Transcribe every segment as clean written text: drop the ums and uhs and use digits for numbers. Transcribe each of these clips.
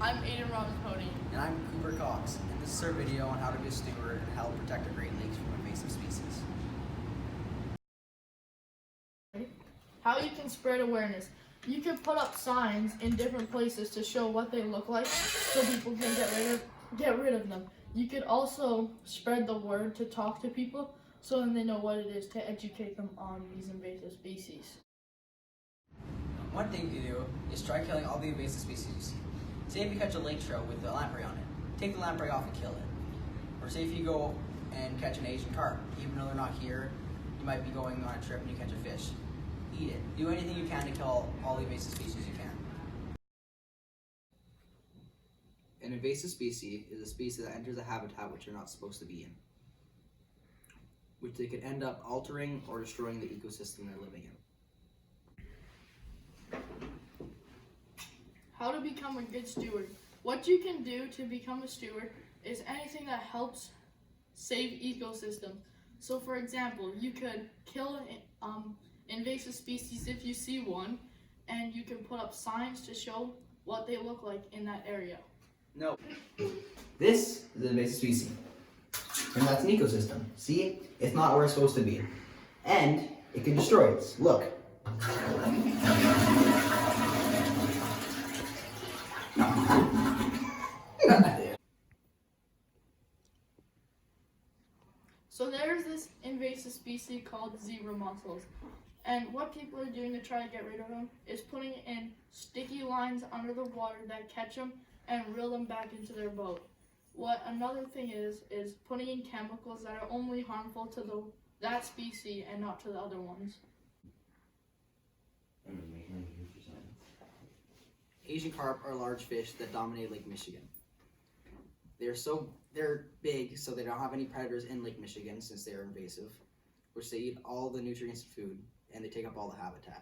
I'm Aiden Robbins-Pody. And I'm Cooper Cox, and this is our video on how to be a steward and how to protect the Great Lakes from invasive species. How you can spread awareness. You can put up signs in different places to show what they look like so people can get rid of them. You could also spread the word to talk to people so then they know what it is to educate them on these invasive species. One thing to do is try killing all the invasive species you see. Say if you catch a lake trout with a lamprey on it, take the lamprey off and kill it. Or say if you go and catch an Asian carp, even though they're not here, you might be going on a trip and you catch a fish. Eat it. Do anything you can to kill all the invasive species you can. An invasive species is a species that enters a habitat which they're not supposed to be in, which they could end up altering or destroying the ecosystem they're living in. How to become a good steward. What you can do to become a steward is anything that helps save ecosystems. So for example, you could kill invasive species if you see one, and you can put up signs to show what they look like in that area. No. This is an invasive species. And that's an ecosystem. See? It's not where it's supposed to be. And it can destroy it. Look. So there's this invasive species called zebra mussels. And what people are doing to try to get rid of them is putting in sticky lines under the water that catch them and reel them back into their boat. What another thing is putting in chemicals that are only harmful to that species and not to the other ones. Asian carp are large fish that dominate Lake Michigan. They're big, so they don't have any predators in Lake Michigan since they are invasive, which they eat all the nutrients and food, and they take up all the habitat.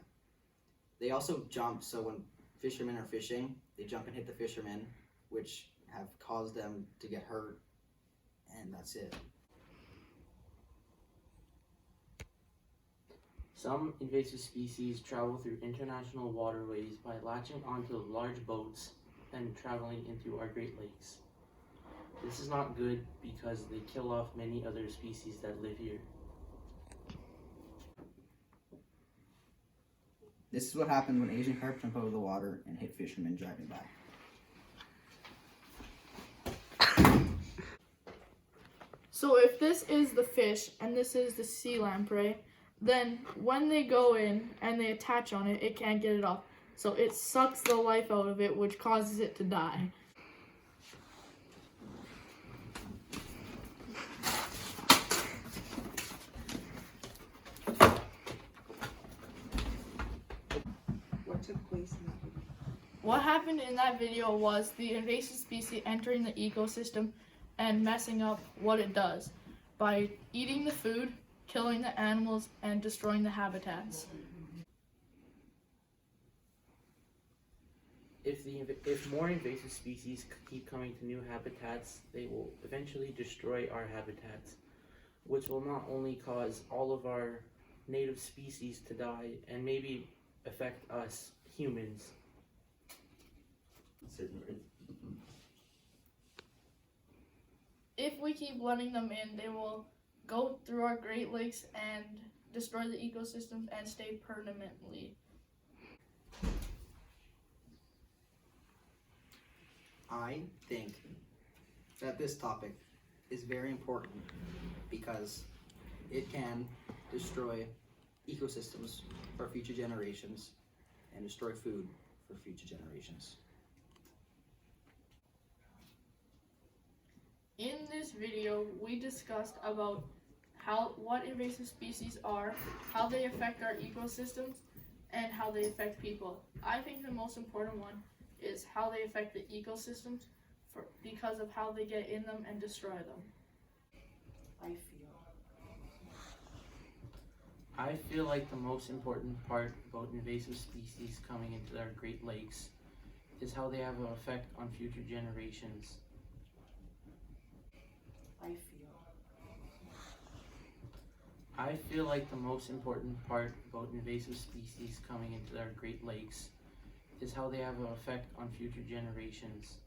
They also jump, so when fishermen are fishing, they jump and hit the fishermen, which have caused them to get hurt, and that's it. Some invasive species travel through international waterways by latching onto large boats and traveling into our Great Lakes. This is not good because they kill off many other species that live here. This is what happens when Asian carp jump out of the water and hit fishermen driving by. So if this is the fish and this is the sea lamprey, then when they go in and they attach on it, it can't get it off. So it sucks the life out of it, which causes it to die. What took place in that video? What happened in that video was the invasive species entering the ecosystem and messing up what it does by eating the food, killing the animals, and destroying the habitats. If more invasive species keep coming to new habitats, they will eventually destroy our habitats, which will not only cause all of our native species to die and maybe affect us humans. If we keep letting them in, they will go through our Great Lakes and destroy the ecosystems and stay permanently. I think that this topic is very important because it can destroy ecosystems for future generations and destroy food for future generations. In this video, we discussed about what invasive species are, how they affect our ecosystems, and how they affect people. I think the most important one is how they affect the ecosystems because of how they get in them and destroy them. I feel like the most important part about invasive species coming into our Great Lakes is how they have an effect on future generations. I feel like the most important part about invasive species coming into our Great Lakes is how they have an effect on future generations.